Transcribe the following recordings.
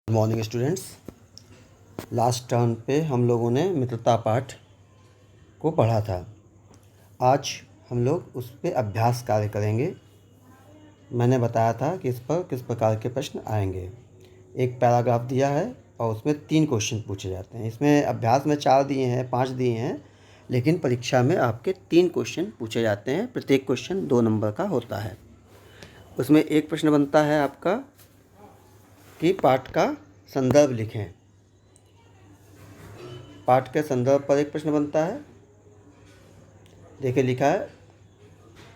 Good morning students. Last term पे हम लोगों ने मित्रता पाठ को पढ़ा था। आज हम लोग उस पे अभ्यास कार्य करेंगे। मैंने बताया था कि इस पर किस प्रकार के प्रश्न आएंगे। एक पैराग्राफ दिया है और उसमें 3 क्वेश्चन पूछे जाते हैं। इसमें अभ्यास में 4 दिए हैं, 5 दिए हैं, लेकिन परीक्षा में आपके 3 क्वेश्चन पूछे जाते हैं। प्रत्येक क्वेश्चन 2 नंबर का होता है। उसमें एक प्रश्न बनता है आपका कि पाठ का संदर्भ लिखें। पाठ के संदर्भ पर एक प्रश्न बनता है। देखिए लिखा है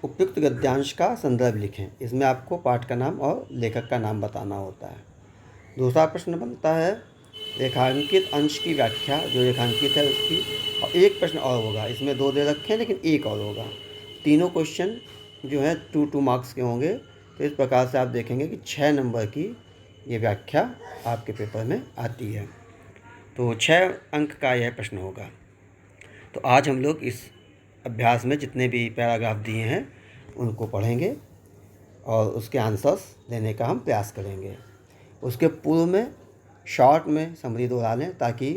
उपयुक्त गद्यांश का संदर्भ लिखें। इसमें आपको पाठ का नाम और लेखक का नाम बताना होता है। दूसरा प्रश्न बनता है रेखांकित अंश की व्याख्या, जो रेखांकित है उसकी। और एक प्रश्न और होगा, इसमें 2 दे रखे हैं लेकिन एक और होगा। तीनों क्वेश्चन जो है 2 मार्क्स के होंगे। तो इस प्रकार से आप देखेंगे कि 6 नंबर की ये व्याख्या आपके पेपर में आती है। तो 6 अंक का यह प्रश्न होगा। तो आज हम लोग इस अभ्यास में जितने भी पैराग्राफ दिए हैं उनको पढ़ेंगे और उसके आंसर्स देने का हम प्रयास करेंगे। उसके पूर्व में शॉर्ट में समरी दोहरा लें ताकि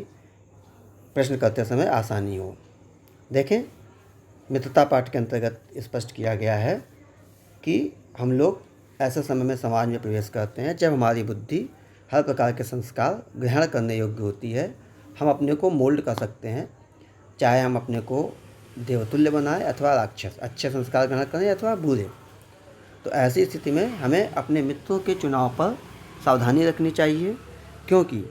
प्रश्न करते समय आसानी हो। देखें, मित्रता पाठ के अंतर्गत स्पष्ट किया गया है कि हम लोग ऐसे समय में समाज में प्रवेश करते हैं जब हमारी बुद्धि हर प्रकार के संस्कार ग्रहण करने योग्य होती है। हम अपने को मोल्ड कर सकते हैं, चाहे हम अपने को देवतुल्य बनाएं अथवा राक्षस, अच्छे संस्कार ग्रहण करें अथवा बुरे। तो ऐसी स्थिति में हमें अपने मित्रों के चुनाव पर सावधानी रखनी चाहिए, क्योंकि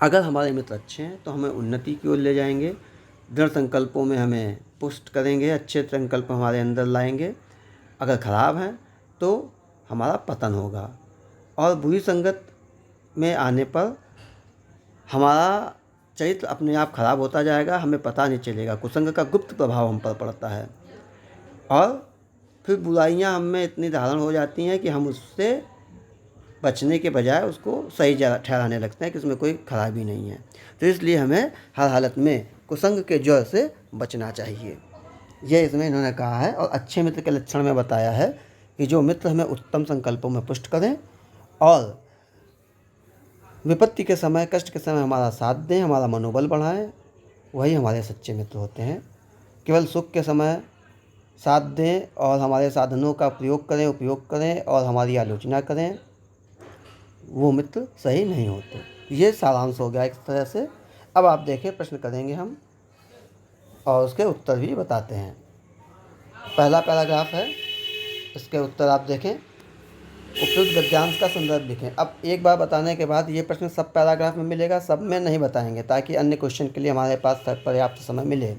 अगर हमारे मित्र अच्छे हैं तो हमें उन्नति की ओर ले जाएंगे, दृढ़ संकल्पों में हमें पुष्ट करेंगे, अच्छे संकल्प हमारे अंदर लाएंगे। अगर खराब हैं तो हमारा पतन होगा और बुरी संगत में आने पर हमारा चरित्र अपने आप खराब होता जाएगा, हमें पता नहीं चलेगा। कुसंग का गुप्त प्रभाव हम पर पड़ता है और फिर बुराइयां हम में इतनी धारण हो जाती हैं कि हम उससे बचने के बजाय उसको सही ठहराने लगते हैं कि उसमें कोई खराबी नहीं है। तो इसलिए हमें हर हालत में कुसंग के ज्वर से बचना चाहिए। यह इसमें इन्होंने कहा है। और अच्छे मित्र के लक्षण में बताया है कि जो मित्र हमें उत्तम संकल्पों में पुष्ट करें और विपत्ति के समय, कष्ट के समय हमारा साथ दें, हमारा मनोबल बढ़ाएं, वही हमारे सच्चे मित्र होते हैं। केवल सुख के समय साथ दें और हमारे साधनों का उपयोग करें और हमारी आलोचना करें, वो मित्र सही नहीं होते। ये सारांश हो गया एक तरह से। अब आप देखें, प्रश्न करेंगे हम और उसके उत्तर भी बताते हैं। पहला पैराग्राफ है, इसके उत्तर आप देखें। उपयुक्त गद्यांश का संदर्भ लिखें। अब एक बार बताने के बाद ये प्रश्न सब पैराग्राफ में मिलेगा, सब में नहीं बताएंगे ताकि अन्य क्वेश्चन के लिए हमारे पास पर्याप्त समय मिले।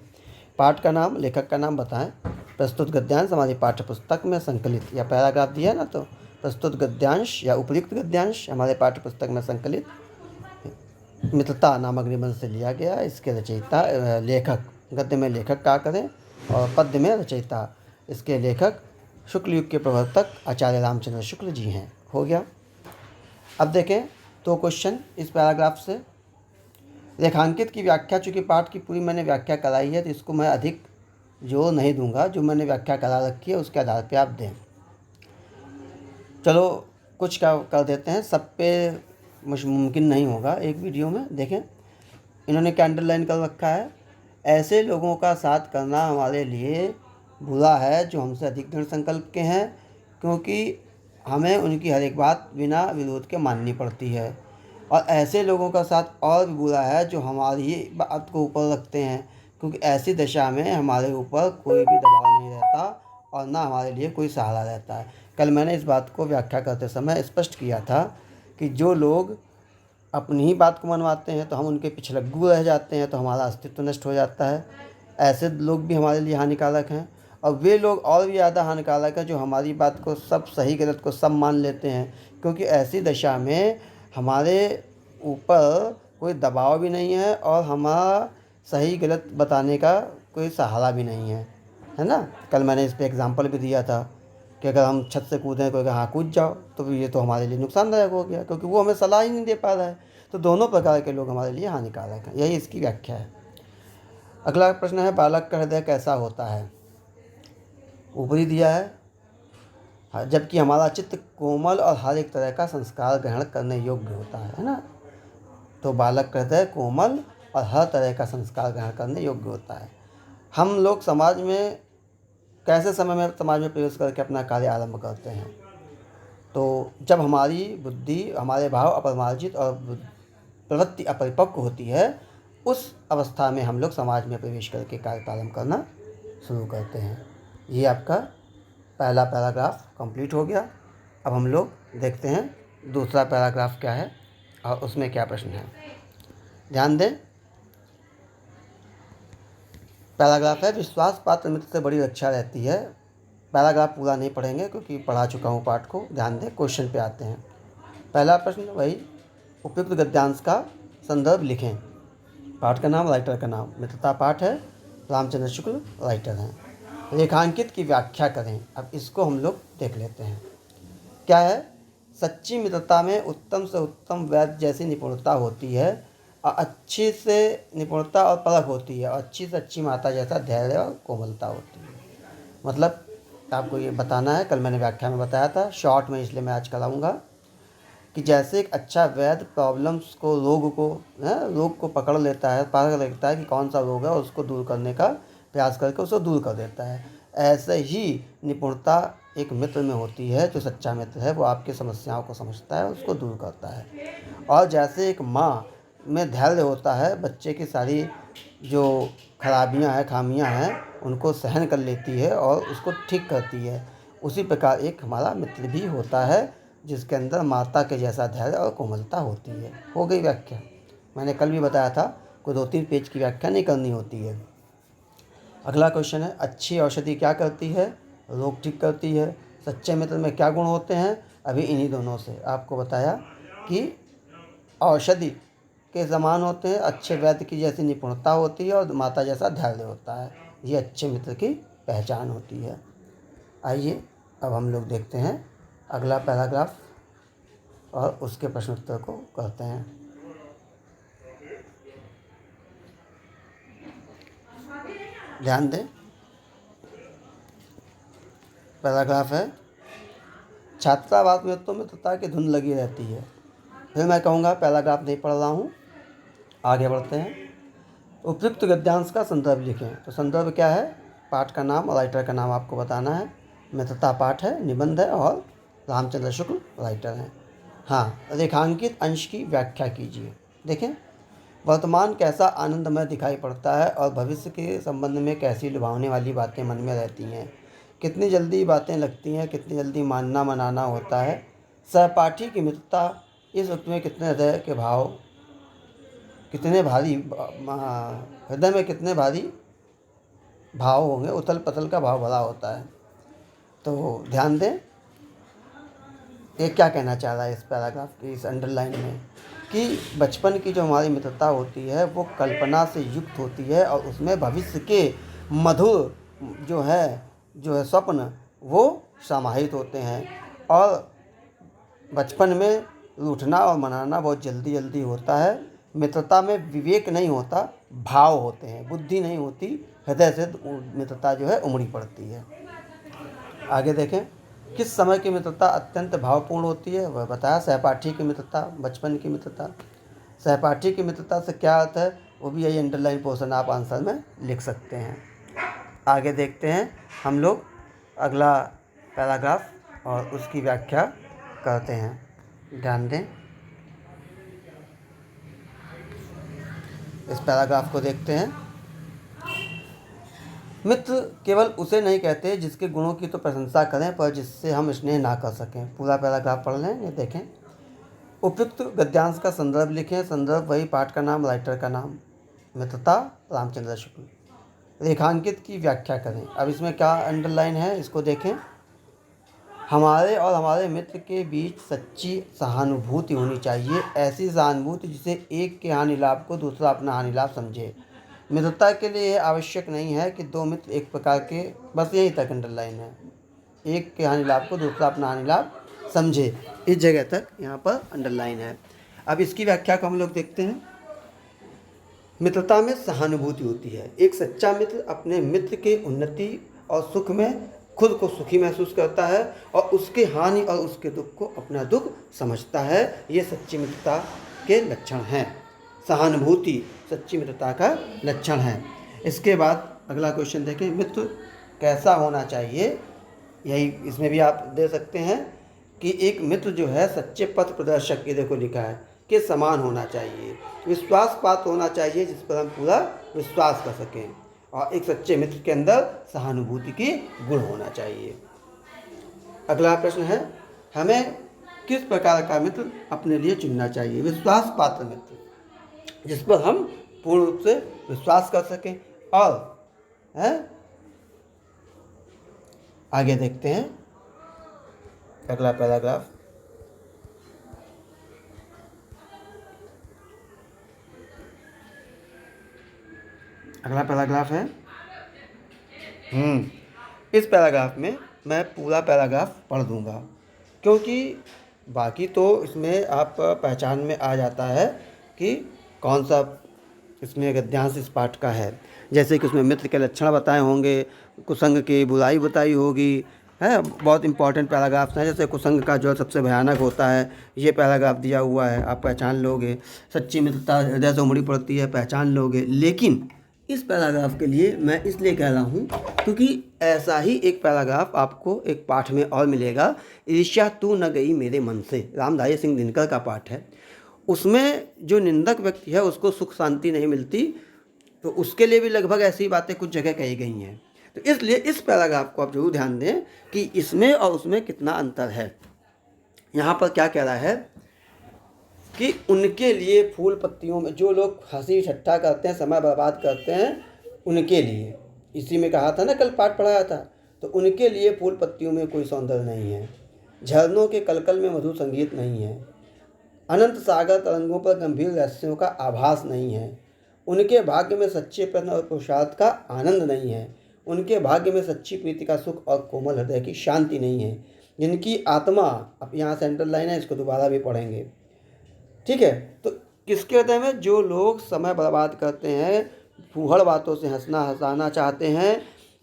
पाठ का नाम, लेखक का नाम बताएं। प्रस्तुत गद्यांश हमारी पाठ्य पुस्तक में संकलित, या पैराग्राफ दिया है ना, तो प्रस्तुत गद्यांश या उपयुक्त गद्यांश हमारे पाठ्य पुस्तक में संकलित मित्रता नामक निबंध से लिया गया। इसके रचयिता लेखक, गद्य में लेखक का करें और पद्य में रचयिता। इसके लेखक शुक्ल युग के प्रवर्तक आचार्य रामचंद्र शुक्ल जी हैं। हो गया। अब देखें 2 क्वेश्चन इस पैराग्राफ से। रेखांकित की व्याख्या, चूँकि पाठ की पूरी मैंने व्याख्या कराई है तो इसको मैं अधिक जोर नहीं दूंगा। जो मैंने व्याख्या करा रखी है उसके आधार पे आप दें। चलो कुछ क्या कर देते हैं, सब पे मुमकिन नहीं होगा एक वीडियो में। देखें, इन्होंने कैंडल लाइन कर रखा है। ऐसे लोगों का साथ करना हमारे लिए बुरा है जो हमसे अधिक दृढ़ संकल्प के हैं, क्योंकि हमें उनकी हर एक बात बिना विरोध के माननी पड़ती है। और ऐसे लोगों का साथ और भी बुरा है जो हमारी ही बात को ऊपर रखते हैं, क्योंकि ऐसी दशा में हमारे ऊपर कोई भी दबाव नहीं रहता और ना हमारे लिए कोई सहारा रहता है। कल मैंने इस बात को व्याख्या करते समय स्पष्ट किया था कि जो लोग अपनी ही बात को मनवाते हैं तो हम उनके पिछलग्गू रह जाते हैं, तो हमारा अस्तित्व नष्ट हो जाता है। ऐसे लोग भी हमारे लिए हानिकारक हैं। और वे लोग और भी ज़्यादा हानिकारक हैं जो हमारी बात को सब सही गलत को सब मान लेते हैं, क्योंकि ऐसी दशा में हमारे ऊपर कोई दबाव भी नहीं है और हमारा सही गलत बताने का कोई सहारा भी नहीं है ना। कल मैंने इस पर एग्जाम्पल भी दिया था कि अगर हम छत से कूदें, कोई हाँ कूद जाओ, तो ये तो हमारे लिए नुकसानदायक हो गया, क्योंकि वो हमें सलाह ही नहीं दे पा रहा है। तो दोनों प्रकार के लोग हमारे लिए हानिकारक हैं। यही इसकी व्याख्या है। अगला प्रश्न है, बालक का हृदय कैसा होता है। ऊपरी दिया है, जबकि हमारा चित्त कोमल और हर एक तरह का संस्कार ग्रहण करने योग्य होता है ना। तो बालक कहते हैं कोमल और हर तरह का संस्कार ग्रहण करने योग्य होता है। हम लोग समाज में कैसे समय में समाज में प्रवेश करके अपना कार्य आरंभ करते हैं? तो जब हमारी बुद्धि, हमारे भाव अपरिमार्जित और प्रवृत्ति अपरिपक्व होती है, उस अवस्था में हम लोग समाज में प्रवेश करके कार्य प्रारंभ करना शुरू करते हैं। ये आपका पहला पैराग्राफ कंप्लीट हो गया। अब हम लोग देखते हैं दूसरा पैराग्राफ क्या है और उसमें क्या प्रश्न है। ध्यान दें, पैराग्राफ है विश्वास पात्र मित्र से बड़ी रक्षा रहती है। पैराग्राफ पूरा नहीं पढ़ेंगे क्योंकि पढ़ा चुका हूँ पाठ को। ध्यान दें, क्वेश्चन पे आते हैं। पहला प्रश्न वही, उपयुक्त गद्यांश का संदर्भ लिखें। पाठ का नाम, राइटर का नाम। मित्रता पाठ है, रामचंद्र शुक्ल राइटर हैं। रेखांकित की व्याख्या करें। अब इसको हम लोग देख लेते हैं। क्या है? सच्ची मित्रता में उत्तम से उत्तम वैद्य जैसी निपुणता होती है और अच्छी से निपुणता और परख होती है और अच्छी से अच्छी माता जैसा धैर्य और कोमलता होती है। मतलब आपको ये बताना है, कल मैंने व्याख्या में बताया था, शॉर्ट में इसलिए मैं आज कराऊंगा कि जैसे एक अच्छा वैद्य प्रॉब्लम्स को, रोग को पकड़ लेता है, पकड़ लेता है कि कौन सा रोग है और उसको दूर करने का प्रयास करके उसको दूर कर देता है, ऐसे ही निपुणता एक मित्र में होती है। जो सच्चा मित्र है वो आपकी समस्याओं को समझता है, उसको दूर करता है। और जैसे एक माँ में धैर्य होता है, बच्चे की सारी जो खराबियाँ हैं, खामियाँ हैं, उनको सहन कर लेती है और उसको ठीक करती है, उसी प्रकार एक हमारा मित्र भी होता है जिसके अंदर माता के जैसा धैर्य और कोमलता होती है। हो गई व्याख्या। मैंने कल भी बताया था, कोई 2-3 पेज की व्याख्या नहीं करनी होती है। अगला क्वेश्चन है, अच्छी औषधि क्या करती है? रोग ठीक करती है। सच्चे मित्र में क्या गुण होते हैं? अभी इन्हीं दोनों से आपको बताया कि औषधि के समान होते हैं, अच्छे वैद्य की जैसी निपुणता होती है और माता जैसा धैर्य होता है। ये अच्छे मित्र की पहचान होती है। आइए अब हम लोग देखते हैं अगला पैराग्राफ और उसके प्रश्न उत्तर को करते हैं। ध्यान दें, पैराग्राफ है, छात्रावास में तो मित्रता की धुन लगी रहती है। फिर मैं कहूँगा पैराग्राफ नहीं पढ़ रहा हूँ, आगे बढ़ते हैं। उपयुक्त गद्यांश का संदर्भ लिखें। तो संदर्भ क्या है? पाठ का नाम और राइटर का नाम आपको बताना है। मित्रता पाठ है, निबंध है और रामचंद्र शुक्ल राइटर हैं। हाँ, रेखांकित अंश की व्याख्या कीजिए। देखें, वर्तमान कैसा आनंदमय दिखाई पड़ता है और भविष्य के संबंध में कैसी लुभावने वाली बातें मन में रहती हैं। कितनी जल्दी बातें लगती हैं, कितनी जल्दी मानना मनाना होता है। सहपाठी की मित्रता इस वक्त में कितने हृदय के भाव, कितने भारी हृदय में कितने भारी भाव होंगे, उथल पथल का भाव भरा होता है। तो ध्यान दें, ये क्या कहना चाह रहा है इस पैराग्राफ की इस अंडरलाइन में, कि बचपन की जो हमारी मित्रता होती है वो कल्पना से युक्त होती है और उसमें भविष्य के मधुर जो है स्वप्न वो समाहित होते हैं। और बचपन में रूठना और मनाना बहुत जल्दी जल्दी होता है। मित्रता में विवेक नहीं होता, भाव होते हैं, बुद्धि नहीं होती, हृदय से मित्रता जो है उमड़ी पड़ती है। आगे देखें, किस समय की मित्रता अत्यंत भावपूर्ण होती है? वह बताया, सहपाठी की मित्रता, बचपन की मित्रता। सहपाठी की मित्रता से क्या अर्थ है वो भी यही अंडरलाइन पोर्शन आप आंसर में लिख सकते हैं। आगे देखते हैं हम लोग अगला पैराग्राफ और उसकी व्याख्या करते हैं। ध्यान दें, इस पैराग्राफ को देखते हैं। मित्र केवल उसे नहीं कहते जिसके गुणों की तो प्रशंसा करें पर जिससे हम स्नेह ना कर सकें। पूरा पैराग्राफ पढ़ लें, ये देखें। उपयुक्त गद्यांश का संदर्भ लिखें। संदर्भ वही, पाठ का नाम, राइटर का नाम। मित्रता रामचंद्र शुक्ल। रेखांकित की व्याख्या करें। अब इसमें क्या अंडरलाइन है इसको देखें। हमारे और हमारे मित्र के बीच सच्ची सहानुभूति होनी चाहिए, ऐसी सहानुभूति जिसे एक के हानि लाभ को दूसरा अपना हानि लाभ समझे। मित्रता के लिए यह आवश्यक नहीं है कि दो मित्र एक प्रकार के, बस यहीं तक अंडरलाइन है, एक के हानि लाभ को दूसरा अपना हानि लाभ समझे, इस जगह तक यहाँ पर अंडरलाइन है। अब इसकी व्याख्या को हम लोग देखते हैं। मित्रता में सहानुभूति होती है। एक सच्चा मित्र अपने मित्र के उन्नति और सुख में खुद को सुखी महसूस करता है और उसके हानि और उसके दुख को अपना दुख समझता है। ये सच्ची मित्रता के लक्षण हैं। सहानुभूति सच्ची मित्रता का लक्षण है। इसके बाद अगला क्वेश्चन देखें, मित्र कैसा होना चाहिए। यही इसमें भी आप दे सकते हैं कि एक मित्र जो है सच्चे पथ प्रदर्शक, ये देखो लिखा है, के समान होना चाहिए, विश्वास पात्र होना चाहिए जिस पर हम पूरा विश्वास कर सकें, और एक सच्चे मित्र के अंदर सहानुभूति की गुण होना चाहिए। अगला प्रश्न है, हमें किस प्रकार का मित्र अपने लिए चुनना चाहिए। विश्वास पात्र मित्र जिस पर हम पूर्ण रूप से विश्वास कर सकें। और आगे देखते हैं अगला पैराग्राफ। अगला पैराग्राफ है, इस पैराग्राफ में मैं पूरा पैराग्राफ पढ़ दूंगा, क्योंकि बाकी तो इसमें आप पहचान में आ जाता है कि कौन सा इसमें गद्यांश इस पाठ का है। जैसे कि उसमें मित्र के लक्षण बताए होंगे, कुसंग की बुराई बताई होगी, है बहुत इंपॉर्टेंट पैराग्राफ्स हैं। जैसे कुसंग का जो सबसे भयानक होता है, ये पैराग्राफ दिया हुआ है, आप पहचान लोगे। सच्ची मित्रता हृदय से उमड़ी पड़ती है, पहचान लोगे। लेकिन इस पैराग्राफ के लिए मैं इसलिए कह रहा हूँ क्योंकि ऐसा ही एक पैराग्राफ आपको एक पाठ में और मिलेगा, ईर्ष्या तू न गई मेरे मन से, रामधारी सिंह दिनकर का पाठ है। उसमें जो निंदक व्यक्ति है उसको सुख शांति नहीं मिलती, तो उसके लिए भी लगभग ऐसी बातें कुछ जगह कही गई हैं। तो इसलिए इस पैराग्राफ को आप जरूर ध्यान दें कि इसमें और उसमें कितना अंतर है। यहाँ पर क्या कह रहा है कि उनके लिए फूल पत्तियों में, जो लोग हंसी ठट्ठा करते हैं, समय बर्बाद करते हैं, उनके लिए, इसी में कहा था ना, कल पाठ पढ़ाया था, तो उनके लिए फूल पत्तियों में कोई सौंदर्य नहीं है, झरनों के कलकल में मधुर संगीत नहीं है, अनंत सागर तरंगों पर गंभीर रहस्यों का आभास नहीं है, उनके भाग्य में सच्चे प्रेम और पुरुषार्थ का आनंद नहीं है, उनके भाग्य में सच्ची प्रीति का सुख और कोमल हृदय की शांति नहीं है, जिनकी आत्मा, अब यहाँ सेंट्रल लाइन है, इसको दोबारा भी पढ़ेंगे, ठीक है। तो किसके हृदय में, जो लोग समय बर्बाद करते हैं, फूहड़ बातों से हंसाना चाहते हैं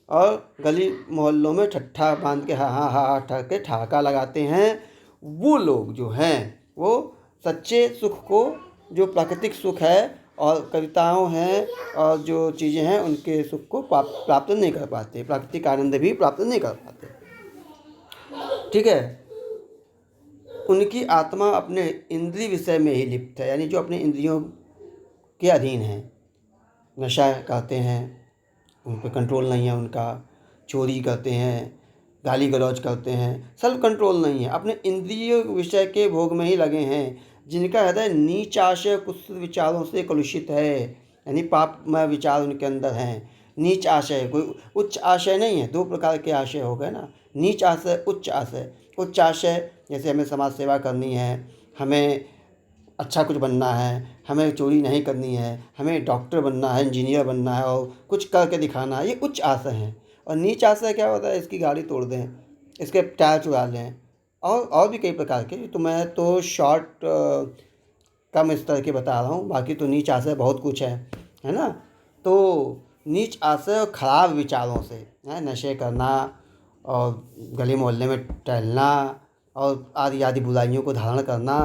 और गली मोहल्लों में ठट्ठा बांध के हा के ठहाका लगाते हैं, वो लोग जो हैं वो सच्चे सुख को, जो प्राकृतिक सुख है और कविताओं हैं और जो चीज़ें हैं, उनके सुख को प्राप्त नहीं कर पाते, प्राकृतिक आनंद भी प्राप्त नहीं कर पाते, ठीक है। उनकी आत्मा अपने इंद्रिय विषय में ही लिप्त है, यानी जो अपने इंद्रियों के अधीन है, नशा करते हैं, उन पर कंट्रोल नहीं है उनका, चोरी करते हैं, गाली गलौज करते हैं, सेल्फ कंट्रोल नहीं है, अपने इंद्रिय विषय के भोग में ही लगे हैं, जिनका हृदय नीच आशय कुछ विचारों से कलुषित है, यानी पापमय विचार उनके अंदर हैं। नीच आशय, कोई उच्च आशय नहीं है, दो प्रकार के आशय हो गए ना, नीच आशय, उच्च आशय। उच्च आशय जैसे हमें समाज सेवा करनी है, हमें अच्छा कुछ बनना है, हमें चोरी नहीं करनी है, हमें डॉक्टर बनना है, इंजीनियर बनना है और कुछ करके दिखाना है, ये उच्च आशय हैं। और नीच आशय क्या होता है, इसकी गाड़ी तोड़ दें, इसके टायर चुरा लें, और भी कई प्रकार के, तो मैं तो शॉर्ट कम स्तर के बता रहा हूँ, बाकी तो नीच आशय बहुत कुछ है ना। तो नीच आशय और ख़राब विचारों से, नशे करना और गली मोहल्ले में टहलना और आदि आदि बुराइयों को धारण करना,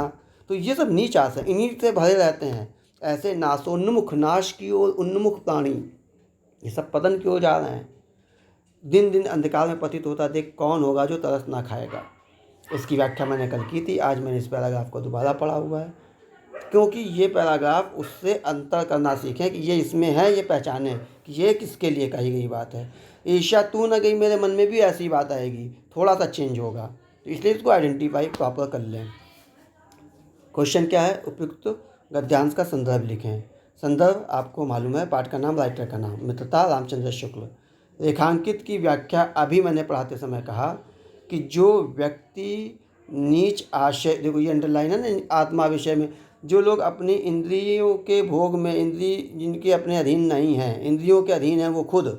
तो ये सब नीच आशय, इन्हीं से भरे रहते हैं। ऐसे नाशोन्मुख, नाश की ओर उन्मुख प्राणी, ये सब पतन की ओर जा रहे हैं। दिन दिन अंधकार में पतित होता देख कौन होगा जो तरस ना खाएगा। इसकी व्याख्या मैंने कल की थी, आज मैंने इस पैराग्राफ को दोबारा पढ़ा हुआ है, क्योंकि ये पैराग्राफ उससे अंतर करना सीखें कि ये इसमें है, ये पहचानें कि ये किसके लिए कही गई बात है। ईर्ष्या तू न गई मेरे मन में भी ऐसी बात आएगी, थोड़ा सा चेंज होगा, तो इसलिए इसको आइडेंटिफाई प्रॉपर कर लें। क्वेश्चन क्या है, उपयुक्त गद्यांश का संदर्भ लिखें। संदर्भ आपको मालूम है, पाठ का नाम, राइटर का नाम, मित्रता रामचंद्र शुक्ल। रेखांकित की व्याख्या अभी मैंने पढ़ाते समय कहा कि जो व्यक्ति नीच आशय, देखो ये अंडरलाइन है ना, आत्मा विषय में, जो लोग अपनी इंद्रियों के भोग में, इंद्रिय जिनके अपने अधीन नहीं हैं, इंद्रियों के अधीन हैं वो खुद,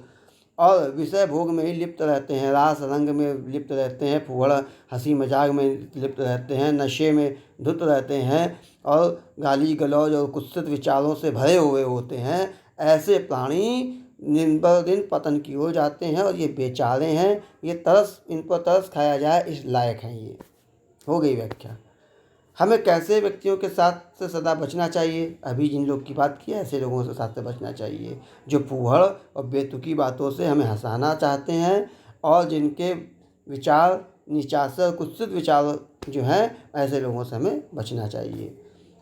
और विषय भोग में ही लिप्त रहते हैं, रास रंग में लिप्त रहते हैं, फुहड़ हंसी मजाक में लिप्त रहते हैं, नशे में धुत रहते हैं और गाली गलौज और कुत्सित विचारों से भरे हुए होते हैं, ऐसे प्राणी दिन ब दिन पतन की ओर जाते हैं और ये बेचारे हैं, ये तरस, इन पर तरस खाया जाए इस लायक हैं। ये हो गई व्याख्या। हमें कैसे व्यक्तियों के साथ से सदा बचना चाहिए? अभी जिन लोग की बात की है, ऐसे लोगों से साथ से बचना चाहिए जो फूहड़ और बेतुकी बातों से हमें हंसाना चाहते हैं और जिनके विचार निचासे और कुत्सित विचार जो हैं, ऐसे लोगों से हमें बचना चाहिए।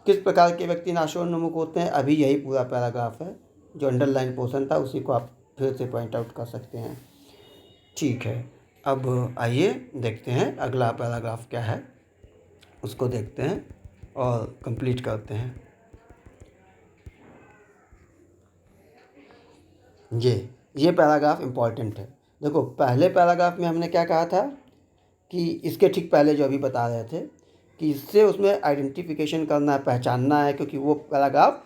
किस प्रकार के व्यक्ति नाशोन्मुख होते हैं? अभी यही पूरा पैराग्राफ है, जो अंडरलाइन पोर्शन था उसी को आप फिर से पॉइंट आउट कर सकते हैं। ठीक है, अब आइए देखते हैं अगला पैराग्राफ क्या है, उसको देखते हैं और कंप्लीट करते हैं। ये पैराग्राफ इम्पॉर्टेंट है। देखो, पहले पैराग्राफ में हमने क्या कहा था कि इसके ठीक पहले जो अभी बता रहे थे कि इससे उसमें आइडेंटिफिकेशन करना है, पहचानना है, क्योंकि वो पैराग्राफ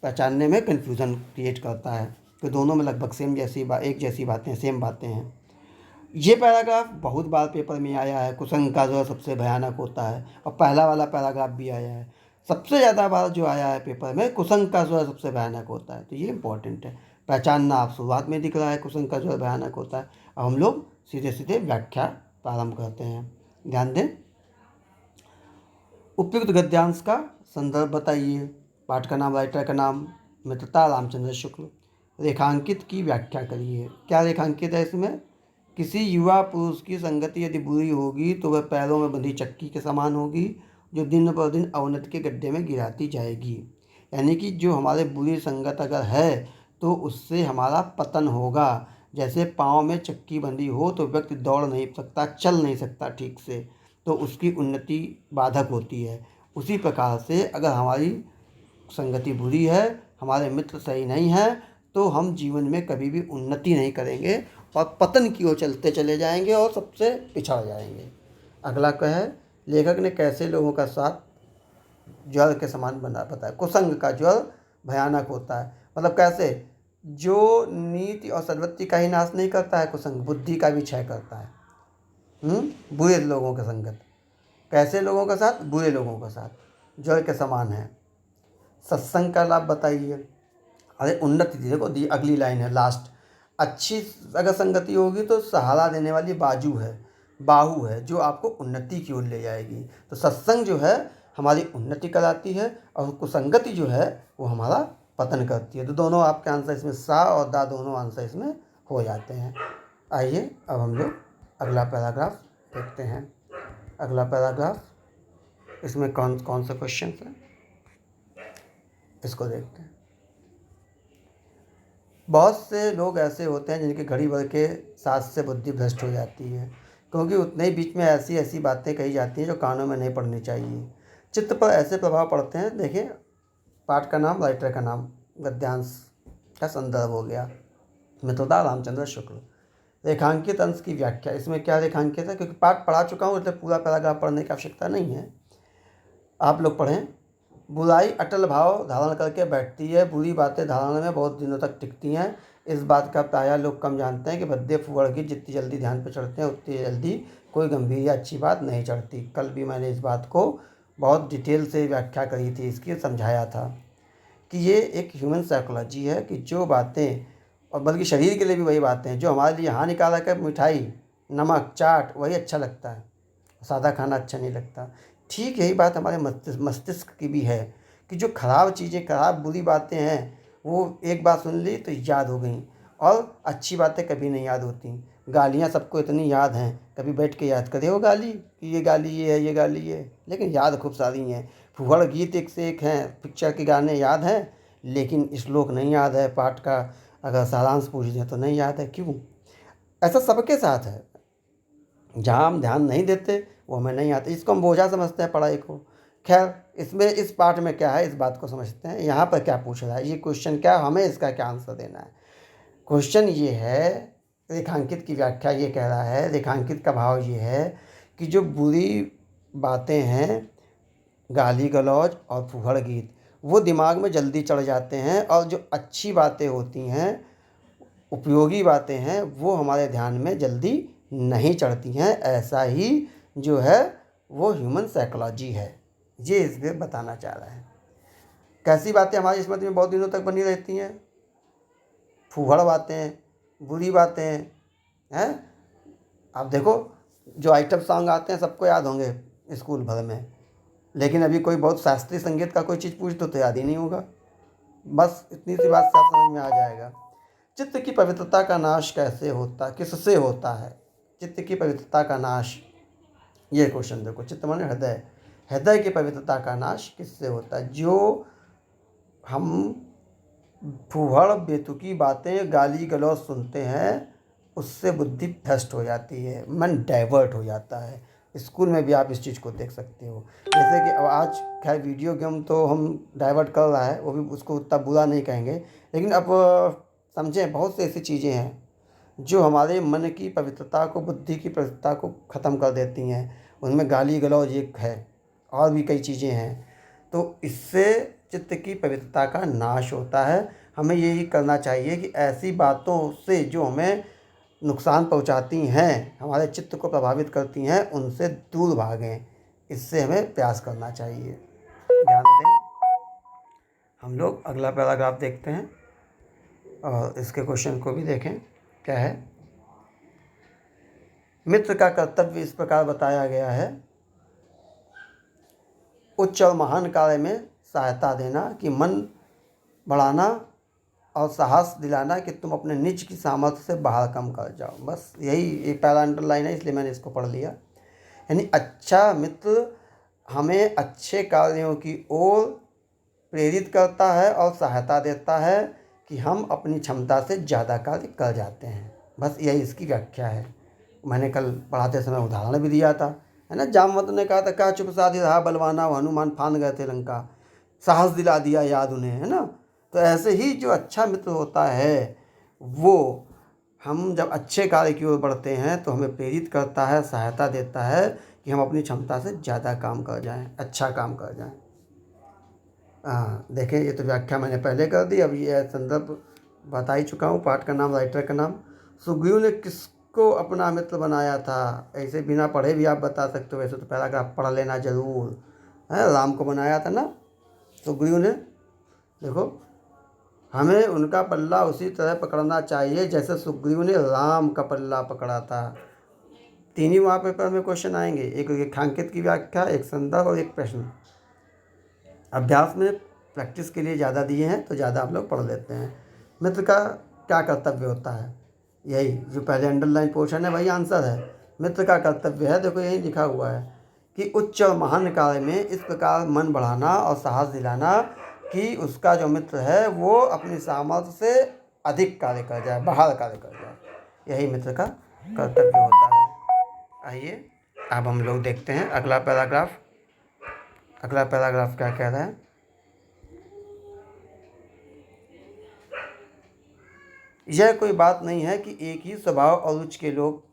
पहचानने में कन्फ्यूज़न क्रिएट करता है कि दोनों में लगभग एक जैसी बातें, सेम बातें हैं। ये पैराग्राफ बहुत बार पेपर में आया है। कुसंग का जो है सबसे भयानक होता है, और पहला वाला पैराग्राफ भी आया है। सबसे ज़्यादा बार जो आया है पेपर में, कुसंग का जो है सबसे भयानक होता है। तो ये इंपॉर्टेंट है पहचानना। आप शुरुआत में दिख रहा है कुसंग का जो है भयानक होता है। अब हम लोग सीधे सीधे व्याख्या प्रारंभ करते हैं। ध्यान दें, उपयुक्त गद्यांश का संदर्भ बताइए। पाठ का नाम, राइटर का नाम मित्रता रामचंद्र शुक्ल। रेखांकित की व्याख्या करिए। क्या रेखांकित है इसमें? किसी युवा पुरुष की संगति यदि बुरी होगी तो वह पैरों में बंधी चक्की के समान होगी, जो दिन पर दिन अवनति के गड्ढे में गिराती जाएगी। यानी कि जो हमारे बुरी संगत अगर है तो उससे हमारा पतन होगा। जैसे पाँव में चक्की बंधी हो तो व्यक्ति दौड़ नहीं सकता, चल नहीं सकता ठीक से, तो उसकी उन्नति बाधक होती है। उसी प्रकार से अगर हमारी संगति बुरी है, हमारे मित्र सही नहीं है, तो हम जीवन में कभी भी उन्नति नहीं करेंगे और पतन की ओर चलते चले जाएंगे और सबसे पिछड़ जाएंगे। अगला क्या है? लेखक ने कैसे लोगों का साथ ज्वर के समान बना बताया। कुसंग का ज्वर भयानक होता है। मतलब कैसे? जो नीति और सद्वृत्ति का ही नाश नहीं करता है कुसंग, बुद्धि का भी क्षय करता है। बुरे लोगों के संगत। कैसे लोगों के साथ? बुरे लोगों के साथ ज्वर के समान है। सत्संग का लाभ बताइए। अरे उन्नति थी, देखो दी अगली लाइन है लास्ट। अच्छी अगर संगति होगी तो सहारा देने वाली बाहु है जो आपको उन्नति की ओर ले जाएगी। तो सत्संग जो है हमारी उन्नति कराती है और कुसंगति जो है वो हमारा पतन करती है। तो दोनों आपके आंसर इसमें सा और दा दोनों आंसर इसमें हो जाते हैं। आइए अब हम लोग अगला पैराग्राफ देखते हैं। अगला पैराग्राफ, इसमें कौन कौन से क्वेश्चन हैं इसको देखते हैं। बहुत से लोग ऐसे होते हैं जिनकी घड़ी भर के साथ से बुद्धि भ्रष्ट हो जाती है, क्योंकि उतने ही बीच में ऐसी ऐसी बातें कही जाती हैं जो कानों में नहीं पड़नी चाहिए। चित्त पर ऐसे प्रभाव पड़ते हैं। देखिए, पाठ का नाम, राइटर का नाम, गद्यांश का संदर्भ हो गया मित्रता रामचंद्र शुक्ल। रेखांकित अंश की व्याख्या। इसमें क्या रेखांकित है? क्योंकि पाठ पढ़ा चुका हूँ इसलिए पूरा पैराग्राफ पढ़ने की आवश्यकता नहीं है, आप लोग पढ़ें। बुराई अटल भाव धारण करके बैठती है, बुरी बातें धारणा में बहुत दिनों तक टिकती हैं। इस बात का प्रायः लोग कम जानते हैं कि भद्दे फूहड़ की जितनी जल्दी ध्यान पर चढ़ते हैं उतनी जल्दी कोई गंभीर या अच्छी बात नहीं चढ़ती। कल भी मैंने इस बात को बहुत डिटेल से व्याख्या करी थी, इसकी समझाया था कि ये एक ह्यूमन साइकोलॉजी है कि जो बातें, और बल्कि शरीर के लिए भी वही बातें हैं, जो हमारे लिए हानिकारक है, मिठाई, नमक, चाट, वही अच्छा लगता है, सादा खाना अच्छा नहीं लगता। ठीक यही बात हमारे मस्तिष्क की भी है कि जो खराब चीज़ें, खराब बुरी बातें हैं, वो एक बार सुन ली तो याद हो गई, और अच्छी बातें कभी नहीं याद होती। गालियाँ सबको इतनी याद हैं, कभी बैठ के याद करे वो गाली कि ये गाली ये है, ये गाली ये, लेकिन याद खूब सारी हैं। फूहड़ गीत एक से एक हैं, पिक्चर के गाने याद हैं, लेकिन श्लोक नहीं याद है। पाठ का अगर सारांश पूछ दें तो नहीं याद है। क्यों? ऐसा सबके साथ है। जहाँ हम ध्यान नहीं देते वो हमें नहीं आता। इसको हम बोझा समझते हैं पढ़ाई को। खैर, इसमें इस पार्ट में क्या है इस बात को समझते हैं। यहाँ पर क्या पूछ रहा है, ये क्वेश्चन क्या, हमें इसका क्या आंसर देना है। क्वेश्चन ये है, रेखांकित की व्याख्या ये कह रहा है, रेखांकित का भाव ये है कि जो बुरी बातें हैं, गाली गलौज और फूहड़ गीत, वो दिमाग में जल्दी चढ़ जाते हैं, और जो अच्छी बातें होती हैं, उपयोगी बातें हैं, वो हमारे ध्यान में जल्दी नहीं चढ़ती हैं। ऐसा ही जो है वो ह्यूमन साइकोलॉजी है, ये इसमें बताना चाह रहा है। कैसी बातें हमारी स्मृति में बहुत दिनों तक बनी रहती हैं? फूहड़ बातें, बुरी बातें हैं। आप देखो जो आइटम सॉन्ग आते हैं सबको याद होंगे स्कूल भर में, लेकिन अभी कोई बहुत शास्त्रीय संगीत का कोई चीज़ पूछ तो याद ही नहीं होगा। बस इतनी सी बात से आप समझ में आ जाएगा। चित्त की पवित्रता का नाश कैसे होता, किससे होता है? चित्त की पवित्रता का नाश, ये क्वेश्चन देखो। चित्त माने हृदय, हृदय की पवित्रता का नाश किससे होता है? जो हम फूहड़ बेतुकी बातें गाली गलौज सुनते हैं उससे बुद्धि भ्रष्ट हो जाती है, मन डाइवर्ट हो जाता है। स्कूल में भी आप इस चीज़ को देख सकते हो। जैसे कि अब आज खैर वीडियो गेम तो हम डाइवर्ट कर रहा है, वो भी उसको उतना बुरा नहीं कहेंगे, लेकिन अब समझें बहुत सी ऐसी चीज़ें हैं जो हमारे मन की पवित्रता को, बुद्धि की पवित्रता को ख़त्म कर देती हैं। उनमें गाली गलौज एक है, और भी कई चीज़ें हैं। तो इससे चित्त की पवित्रता का नाश होता है। हमें यही करना चाहिए कि ऐसी बातों से जो हमें नुकसान पहुंचाती हैं, हमारे चित्त को प्रभावित करती हैं, उनसे दूर भागें। इससे हमें प्रयास करना चाहिए। ध्यान दें। हम लोग अगला पैराग्राफ देखते हैं और इसके क्वेश्चन को भी देखें। क्या है? मित्र का कर्तव्य इस प्रकार बताया गया है। उच्च और महान कार्य में सहायता देना, कि मन बढ़ाना और साहस दिलाना कि तुम अपने निज की सामर्थ्य से बाहर कम कर जाओ। बस यही एक पैरा अंडरलाइन है, इसलिए मैंने इसको पढ़ लिया। यानी अच्छा मित्र हमें अच्छे कार्यों की ओर प्रेरित करता है और सहायता देता है कि हम अपनी क्षमता से ज़्यादा कार्य कर जाते हैं। बस यही इसकी व्याख्या है। मैंने कल पढ़ाते समय उदाहरण भी दिया था, है ना। जामवंत ने कहा था, क्या चुप साधी रहा बलवाना, वो हनुमान फान गए थे लंका, साहस दिला दिया याद उन्हें, है ना। तो ऐसे ही जो अच्छा मित्र होता है वो हम जब अच्छे कार्य की ओर बढ़ते हैं तो हमें प्रेरित करता है, सहायता देता है कि हम अपनी क्षमता से ज़्यादा काम कर जाएं, अच्छा काम कर जाएं। हाँ देखें, ये तो व्याख्या मैंने पहले कर दी। अब ये संदर्भ बता ही चुका हूँ। पाठ का नाम, राइटर का नाम। सुग्रीव ने किसको अपना मित्र बनाया था? ऐसे बिना पढ़े भी आप बता सकते हो, वैसे तो पैराग्राफ पढ़ लेना ज़रूर है। राम को बनाया था ना सुग्रीव ने। देखो, हमें उनका पल्ला उसी तरह पकड़ना चाहिए जैसे सुग्रीव ने राम का पल्ला पकड़ा था। तीन ही वहाँ पेपर में क्वेश्चन आएंगे, एक रेखांकित की व्याख्या, एक संदर्भ और एक प्रश्न। अभ्यास में प्रैक्टिस के लिए ज़्यादा दिए हैं तो ज़्यादा आप लोग पढ़ लेते हैं। मित्र का क्या कर्तव्य होता है? यही जो पहले अंडरलाइन पोर्शन है वही आंसर है। मित्र का कर्तव्य है, देखो यही लिखा हुआ है कि उच्च और महान कार्य में इस प्रकार मन बढ़ाना और साहस दिलाना कि उसका जो मित्र है वो अपनी सामर्थ्य से अधिक कार्य कर जाए, बाहर कार्य कर जाए। यही मित्र का कर्तव्य होता है। आइए अब हम लोग देखते हैं अगला पैराग्राफ। अगला पैराग्राफ क्या कह रहा है? यह कोई बात नहीं है कि एक ही स्वभाव और रुचि के लोग,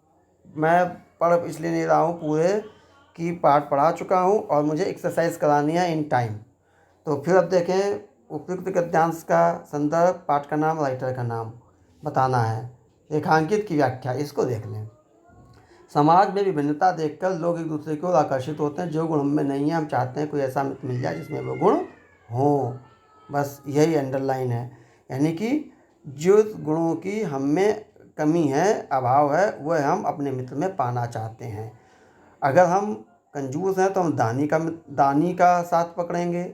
मैं पढ़ इसलिए नहीं रहा हूँ पूरे कि पाठ पढ़ा चुका हूँ और मुझे एक्सरसाइज करानी है इन टाइम। तो फिर अब देखें, उपयुक्त गद्यांश का संदर्भ, पाठ का नाम, राइटर का नाम बताना है, रेखांकित की व्याख्या, इसको देख लें। समाज में विभिन्नता देखकर लोग एक दूसरे की ओर आकर्षित होते हैं। जो गुण हम में नहीं है, हम चाहते हैं कोई ऐसा मित्र मिल जाए जिसमें वो गुण हो। बस यही अंडरलाइन है। यानी कि जो गुणों की हम में कमी है, अभाव है, वह हम अपने मित्र में पाना चाहते हैं। अगर हम कंजूस हैं तो हम दानी का साथ पकड़ेंगे।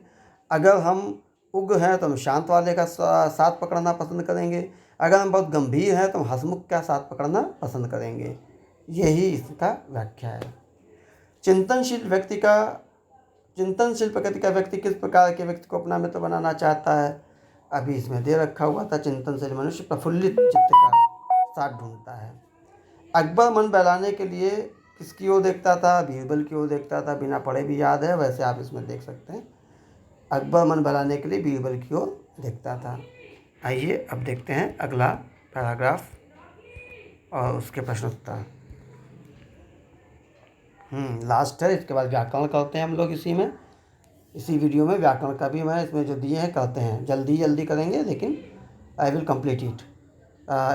अगर हम उग्र हैं तो हम शांत वाले का साथ पकड़ना पसंद करेंगे। अगर हम बहुत गंभीर हैं तो हम हंसमुख का साथ पकड़ना पसंद करेंगे। यही इसका व्याख्या है। चिंतनशील प्रकृति का व्यक्ति किस प्रकार के व्यक्ति को अपना मित्र बनाना चाहता है? अभी इसमें दे रखा हुआ था, चिंतनशील मनुष्य प्रफुल्लित चित्त का साथ ढूंढता है। अकबर मन बहलाने के लिए किसकी ओर देखता था? बीरबल की ओर देखता था। बिना पढ़े भी याद है, वैसे आप इसमें देख सकते हैं। अकबर मन बहलाने के लिए बीरबल की ओर देखता था। आइए अब देखते हैं अगला पैराग्राफ और उसके प्रश्न उत्तर। लास्ट है, इसके बाद व्याकरण करते हैं हम लोग इसी वीडियो में। व्याकरण का भी मैं इसमें जो दिए हैं करते हैं, जल्दी करेंगे, लेकिन आई विल कंप्लीट इट।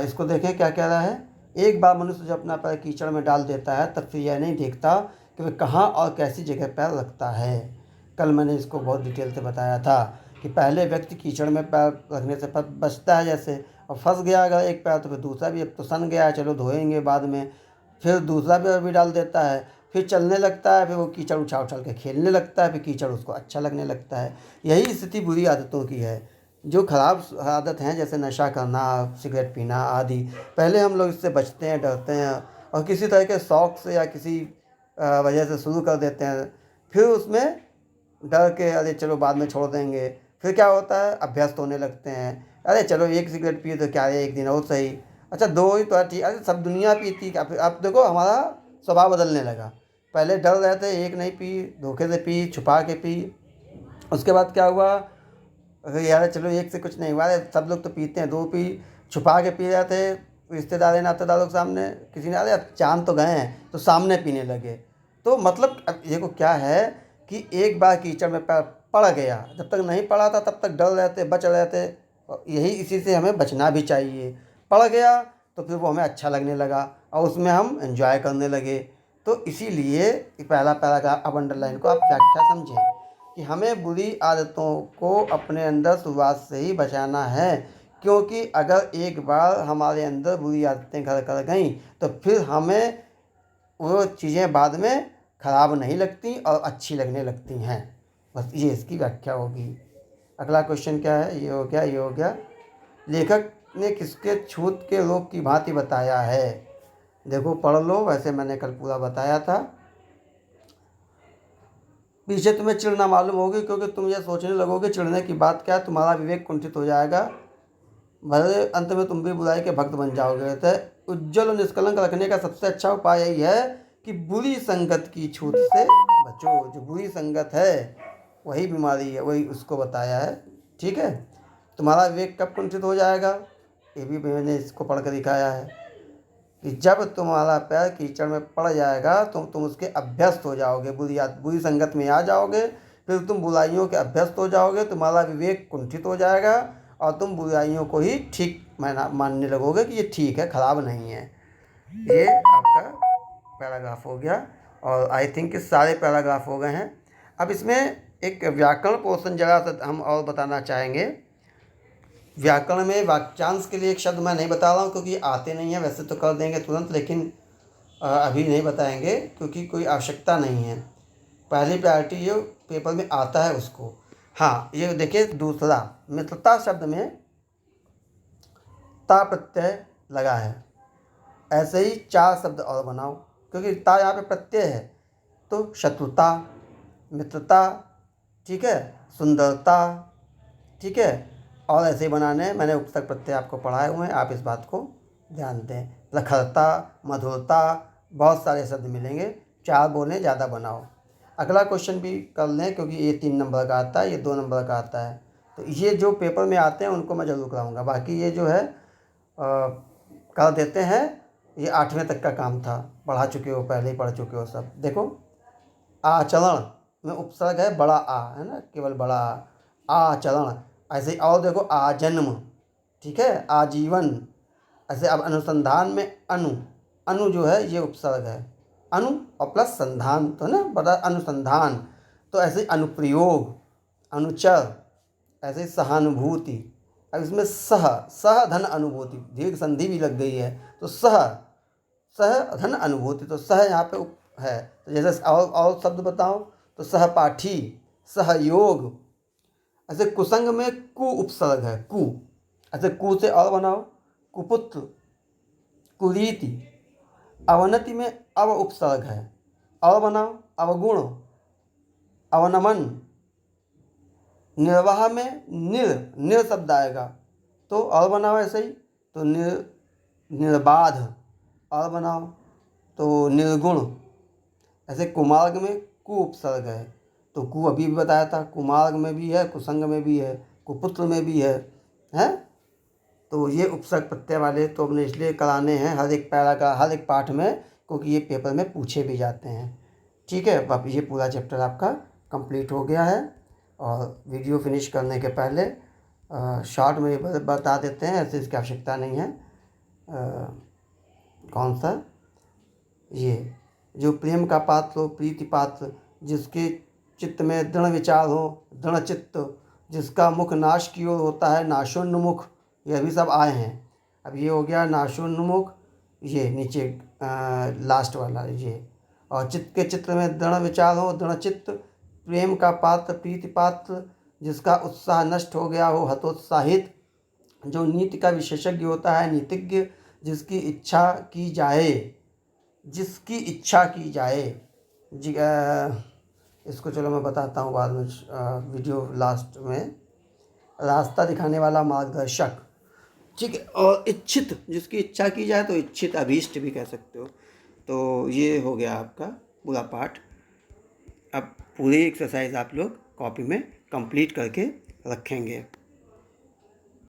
इसको देखें क्या कह रहा है। एक बार मनुष्य जब अपना पैर कीचड़ में डाल देता है तब फिर यह नहीं देखता कि वह कहाँ और कैसी जगह पैर रखता है। कल मैंने इसको बहुत डिटेल से बताया था कि पहले व्यक्ति कीचड़ में पैर रखने से बचता है जैसे, और फंस गया अगर एक पैर तो फिर दूसरा भी, अब तो सन गया है चलो धोएंगे बाद में, फिर दूसरा पैर भी डाल देता है, फिर चलने लगता है, फिर वो कीचड़ उछाल उछाल के खेलने लगता है, फिर कीचड़ उसको अच्छा लगने लगता है। यही स्थिति बुरी आदतों की है। जो खराब आदत हैं जैसे नशा करना, सिगरेट पीना आदि, पहले हम लोग इससे बचते हैं, डरते हैं और किसी तरह के शौक़ से या किसी वजह से शुरू कर देते हैं, फिर उसमें डर के अरे चलो बाद में छोड़ देंगे, फिर क्या होता है अभ्यस्त होने लगते हैं, अरे चलो एक सिगरेट पिए तो क्या है एक दिन और सही, अच्छा दो ही तो ठीक, अरे सब दुनिया पीती, अब देखो हमारा स्वभाव बदलने लगा। पहले डर रहे थे, एक नहीं पी, धोखे से पी, छुपा के पी, उसके बाद क्या हुआ, अरे यार चलो एक से कुछ नहीं हुआ, सब लोग तो पीते हैं, दो पी, छुपा के पी रहे थे रिश्तेदार नातेदारों के सामने, किसी ने अरे जान तो गए हैं तो सामने पीने लगे। तो मतलब अब देखो क्या है कि एक बार कीचड़ में पड़ गया, जब तक नहीं पड़ा था तब तक डर रहे थे, बच रहे थे, यही इसी से हमें बचना भी चाहिए। पड़ गया तो फिर वो हमें अच्छा लगने लगा और उसमें हम एंजॉय करने लगे। तो इसीलिए पहला पैराग्राफ अब अंडरलाइन को आप व्याख्या समझें कि हमें बुरी आदतों को अपने अंदर शुरुआत से ही बचाना है, क्योंकि अगर एक बार हमारे अंदर बुरी आदतें घर कर गई तो फिर हमें वो चीज़ें बाद में ख़राब नहीं लगती और अच्छी लगने लगती हैं। बस ये इसकी व्याख्या होगी। अगला क्वेश्चन क्या है, ये हो गया, ये हो गया। लेखक ने किसके छूत के रोग की भांति बताया है? देखो पढ़ लो, वैसे मैंने कल पूरा बताया था। पीछे तुम्हें चिढ़ ना मालूम होगी क्योंकि तुम ये सोचने लगोगे चिढ़ने की बात क्या है, तुम्हारा विवेक कुंठित हो जाएगा, भले अंत में तुम भी बुराई के भक्त बन जाओगे। तो उज्जवल और निष्कलंक रखने का सबसे अच्छा उपाय यही है कि बुरी संगत की छूत से बचो। जो बुरी संगत है वही बीमारी है, वही उसको बताया है। ठीक है, तुम्हारा विवेक कब कुंठित हो जाएगा, ये भी मैंने इसको पढ़ कर दिखाया है कि जब तुम्हारा पैर कीचड़ में पड़ जाएगा तो तुम उसके अभ्यस्त हो जाओगे, बुरी संगत में आ जाओगे, फिर तुम बुराइयों के अभ्यस्त हो जाओगे, तुम्हारा विवेक कुंठित हो जाएगा और तुम बुराइयों को ही ठीक मानने लगोगे कि ये ठीक है, ख़राब नहीं है। ये आपका पैराग्राफ हो गया और आई थिंक सारे पैराग्राफ हो गए हैं। अब इसमें एक व्याकरण पोर्शन जरा सा हम और बताना चाहेंगे। व्याकरण में वाक्यांश के लिए एक शब्द मैं नहीं बता रहा हूँ क्योंकि आते नहीं हैं, वैसे तो कर देंगे तुरंत, लेकिन अभी नहीं बताएंगे क्योंकि कोई आवश्यकता नहीं है। पहली प्रायोरिटी जो पेपर में आता है उसको। हाँ, ये देखिए दूसरा, मित्रता शब्द में ता प्रत्यय लगा है। ऐसे ही 4 शब्द और बनाओ क्योंकि ता यहाँ पे प्रत्यय है। तो शत्रुता, मित्रता, ठीक है, सुंदरता, ठीक है, और ऐसे ही बनाने हैं। मैंने उपसर्ग प्रत्यय आपको पढ़ाए हुए हैं, आप इस बात को ध्यान दें। प्रखरता, मधुरता, बहुत सारे शब्द मिलेंगे, 4 बोलें, ज़्यादा बनाओ। अगला क्वेश्चन भी कर लें क्योंकि ये 3 नंबर का आता है, ये 2 नंबर का आता है। तो ये जो पेपर में आते हैं उनको मैं ज़रूर कराऊंगा, बाकी ये जो है कर देते हैं। ये 8वें तक का काम था, पढ़ा चुके हो, पहले ही पढ़ चुके हो सब। देखो आचरण में उपसर्ग है बड़ा आ, है ना, केवल बड़ा आ, आचरण। ऐसे ही और देखो आजन्म, ठीक है, आजीवन। ऐसे अब अनुसंधान में अनु जो है ये उपसर्ग है, अनु और प्लस संधान, तो है ना, बड़ा अनुसंधान। तो ऐसे अनुप्रयोग, अनुचर, ऐसे सहानुभूति। अब इसमें सह धन अनुभूति, दीर्घ संधि भी लग गई है, तो सह धन अनुभूति, तो सह यहाँ पे है। तो जैसे और शब्द बताओ तो सहपाठी, सहयोग। ऐसे कुसंग में कु उपसर्ग है, कु। ऐसे कु से और बनाओ, कुपुत्र, कुरीति। अवनति में अव उपसर्ग है, और बनाओ, अवगुण, अवनमन। निर्वाह में निर शब्द आएगा, तो और बनाओ ऐसे ही, तो निर्बाध, और बनाओ तो निर्गुण। ऐसे कुमार्ग में कु उपसर्ग है, तो कु अभी भी बताया था, कुमार्ग में भी है, कुसंग में भी है, कुपुत्र में भी है, हैं। तो ये उपसर्ग प्रत्यय वाले तो हमने इसलिए कराने हैं हर एक पैरा का, हर एक पाठ में, क्योंकि ये पेपर में पूछे भी जाते हैं। ठीक है, अब ये पूरा चैप्टर आपका कंप्लीट हो गया है। और वीडियो फिनिश करने के पहले शॉर्ट में बता देते हैं, ऐसे इसकी आवश्यकता नहीं है। कौन सा, ये जो प्रेम का पात्र हो, प्रीति पात्र, जिसके चित्त में दृढ़ विचार हो, दृढ़ चित्त, जिसका मुख नाश की ओर होता है, नाशोन्मुख, ये अभी सब आए हैं। अब ये हो गया नाशोन्मुख, ये नीचे लास्ट वाला ये। और चित्त के चित्र में दृढ़ विचार हो, दृढ़ चित्त, प्रेम का पात्र, प्रीति पात्र, जिसका उत्साह नष्ट हो गया हो, हतोत्साहित, जो नीति का विशेषज्ञ होता है, नीतिज्ञ, जिसकी इच्छा की जाए, जिसकी इच्छा की जाए। इसको चलो मैं बताता हूँ बाद में, वीडियो लास्ट में। रास्ता दिखाने वाला मार्गदर्शक, ठीक है। और इच्छित, जिसकी इच्छा की जाए, तो इच्छित अभीष्ट भी कह सकते हो। तो ये हो गया आपका पूरा पाठ। अब पूरी एक्सरसाइज आप लोग कॉपी में कंप्लीट करके रखेंगे।